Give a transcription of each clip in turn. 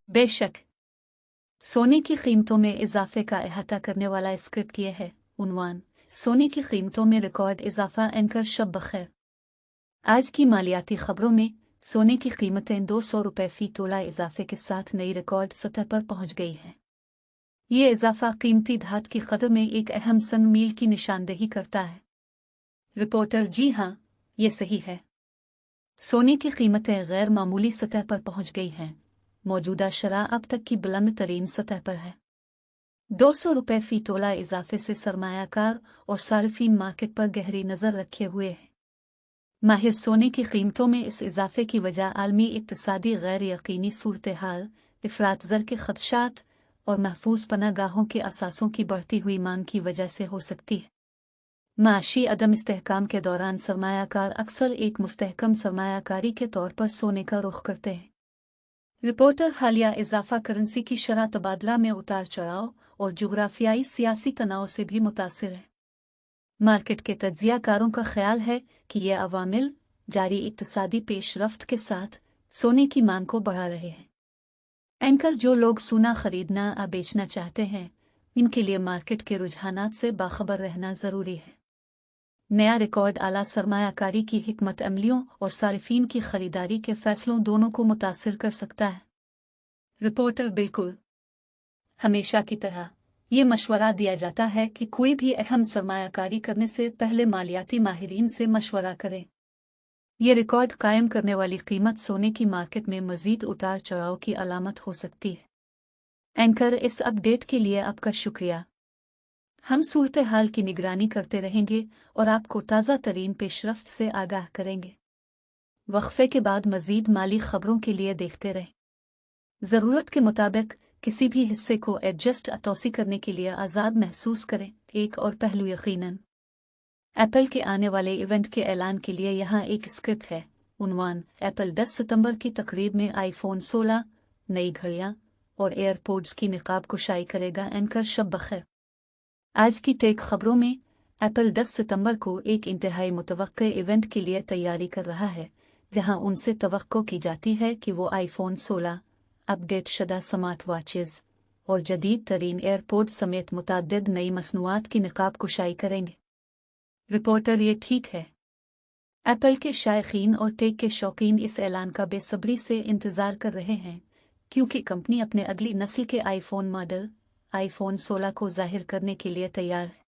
बेशक सोने की कीमतों में इजाफे का अहाता करने वाला स्क्रिप्ट ये है। उन्वान: सोने की कीमतों में रिकॉर्ड इजाफा। एंकर शब बखैर। आज की मालियाती खबरों में सोने की कीमतें 200 रुपये फी तोला इजाफे के साथ नई रिकॉर्ड सतह पर पहुंच गई है। ये इजाफा कीमती धात की कदर में एक अहम सन मील की निशानदेही करता है। रिपोर्टर: जी हाँ, ये सही है। सोने की कीमतें गैर मामूली सतह पर पहुंच गई हैं। मौजूदा शरह अब तक की बुलंद तरीन सतह पर है। 200 रुपये फी तोला इजाफे से सरमायाकार और सार्फिन मार्केट पर गहरी नज़र रखे हुए हैं। माहिर सोने की कीमतों में इस इजाफे की वजह आलमी इक्तिसादी गैर यकीनी सूरत हाल, इफरात ज़र के खदशात और महफूज पनागाहों के असासों की बढ़ती हुई मांग की वजह से हो सकती है। माशी अदम इस्तेहकाम के दौरान सरमायाकार अक्सर एक मुस्तहकम सरमायाकारी के तौर पर सोने का रुख करते हैं। रिपोर्टर: हालिया इजाफा करेंसी की शरह तबादला में उतार चढ़ाव और जुग्राफियाई सियासी तनाव से भी मुतासिर है। मार्केट के तज्जियाकारों का ख्याल है कि ये अवामिल जारी इक्तिसादी पेशरफ्त के साथ सोने की मांग को बढ़ा रहे हैं। एंकर: जो लोग सोना खरीदना या बेचना चाहते हैं, इनके लिए मार्केट के रुझानात से बाखबर रहना ज़रूरी है। नया रिकॉर्ड आला सरमायाकारी की हिकमत अमलियों और सारिफीन की खरीदारी के फैसलों दोनों को मुतासिर कर सकता है। रिपोर्टर: बिल्कुल। हमेशा की तरह ये मशवरा दिया जाता है कि कोई भी अहम सरमायाकारी करने से पहले मालियाती माहिरीन से मशवरा करें। ये रिकॉर्ड कायम करने वाली कीमत सोने की मार्केट में मजीद उतार चढ़ाव की अलामत हो सकती है। एंकर: इस अपडेट के लिए आपका शुक्रिया। हम सूरत हाल की निगरानी करते रहेंगे और आपको ताज़ा तरीन पेशरफ्त से आगाह करेंगे। वक्फे के बाद मजीद माली खबरों के लिए देखते रहें। ज़रूरत के मुताबिक किसी भी हिस्से को एडजस्ट तोसी करने के लिए आज़ाद महसूस करें। एक और पहलू यकीनन एप्पल के आने वाले इवेंट के ऐलान के लिए यहाँ एक स्क्रिप्ट है। उन्वान: एप्पल 10 सितंबर की तकरीब में आईफोन 16, नई घड़ियाँ और एयरपोर्ट्स की निकाब कुशाई करेगा। एंकर शब बखैर। आज की टेक खबरों में एप्पल 10 सितंबर को एक इंतहाई मुतवक्के इवेंट के लिए तैयारी कर रहा है, जहां उनसे तवक्को की जाती है कि वो आईफोन 16, अपडेट शुदा स्मार्ट वॉचेस और जदीद तरीन एयरपोर्ट समेत मुतअद्दिद नई मसनूआत की निकाब कुशाई करेंगे। रिपोर्टर: ये ठीक है। एप्पल के शायकीन और टेक के शौकीन इस ऐलान का बेसब्री से इंतज़ार कर रहे हैं, क्योंकि कंपनी अपने अगली नस्ल के आईफोन मॉडल आईफोन 16 को जाहिर करने के लिए तैयार है।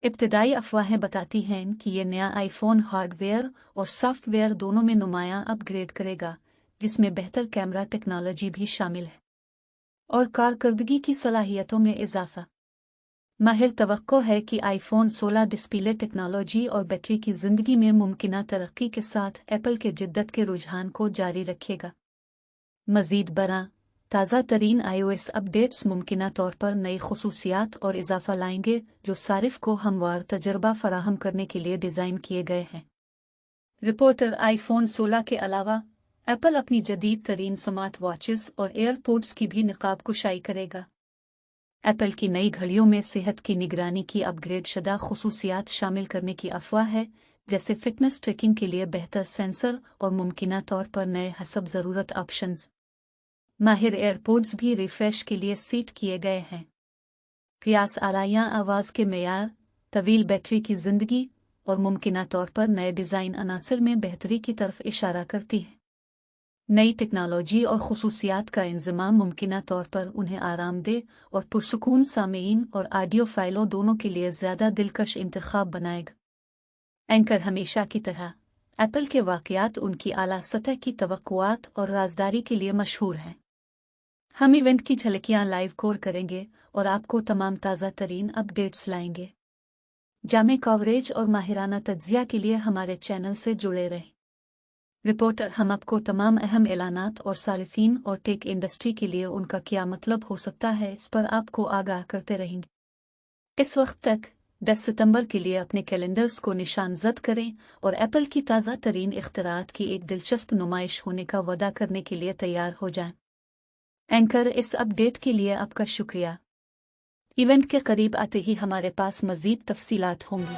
इब्तिदाई अफवाहें बताती हैं कि यह नया आईफोन हार्डवेयर और सॉफ्टवेयर दोनों में नुमायां अपग्रेड करेगा, जिसमें बेहतर कैमरा टेक्नोलॉजी भी शामिल है और कारकर्दगी की सलाहियतों में इजाफा। माहिर तवक्को है कि आईफोन 16 डिस्प्ले टेक्नोलॉजी और बैटरी की ज़िंदगी में मुमकिना तरक्की के साथ एप्पल के जिद्दत के रुझान को जारी रखेगा। मज़ीद बरा ताज़ा तरीन iOS अपडेट्स मुमकिना तौर पर नई खुसूसियात और इजाफा लाएंगे, जो सारिफ को हमवार तजर्बा फराहम करने के लिए डिज़ाइन किए गए हैं। रिपोर्टर: आईफोन 16 के अलावा एप्पल अपनी जदीद तरीन स्मार्ट वॉचेस और एयरपोर्ट्स की भी निकाब कुशाई करेगा। एप्पल की नई घड़ियों में सेहत की निगरानी की अपग्रेड शुदा खुसूसियात शामिल करने की अफवाह है, जैसे फिटनेस ट्रैकिंग के लिए बेहतर सेंसर और मुमकिना तौर पर नए हसब ज़रूरत ऑप्शंस। माहिर एयरपोर्ट्स भी रिफ्रेश के लिए सीट किए गए हैं। क़ियास आराइयाँ आवाज़ के मेयार, तवील बैटरी की ज़िंदगी और मुमकिना तौर पर नए डिज़ाइन अनासर में बेहतरी की तरफ इशारा करती है। नई टेक्नोलॉजी और खुसूसियात का इंज़माम मुमकिना तौर पर उन्हें आरामदेह और पुरसुकून सामीन और ऑडियो फाइलों दोनों के लिए ज़्यादा दिलकश इंतखाब बनाएगा। एंकर: हमेशा की तरह एप्पल के वाक़यात उनकी आला सतह की तवक्कुआत और राजदारी के लिए मशहूर हैं। हम इवेंट की झलकियां लाइव कोर करेंगे और आपको तमाम ताज़ा तरीन अपडेट्स लाएंगे। जामे कवरेज और माहिराना तज्जिया के लिए हमारे चैनल से जुड़े रहें। रिपोर्टर: हम आपको तमाम अहम ऐलानात और सारिफीन और टेक इंडस्ट्री के लिए उनका क्या मतलब हो सकता है, इस पर आपको आगाह करते रहेंगे। इस वक्त तक 10 सितंबर के लिए अपने कैलेंडर्स को निशानजद करें और एप्पल की ताज़ा तरीन इख्तिरात की एक दिलचस्प नुमाइश होने का वादा करने के लिए तैयार हो जाएं। एंकर: इस अपडेट के लिए आपका शुक्रिया। इवेंट के करीब आते ही हमारे पास मज़ीद तफसीलात होंगी।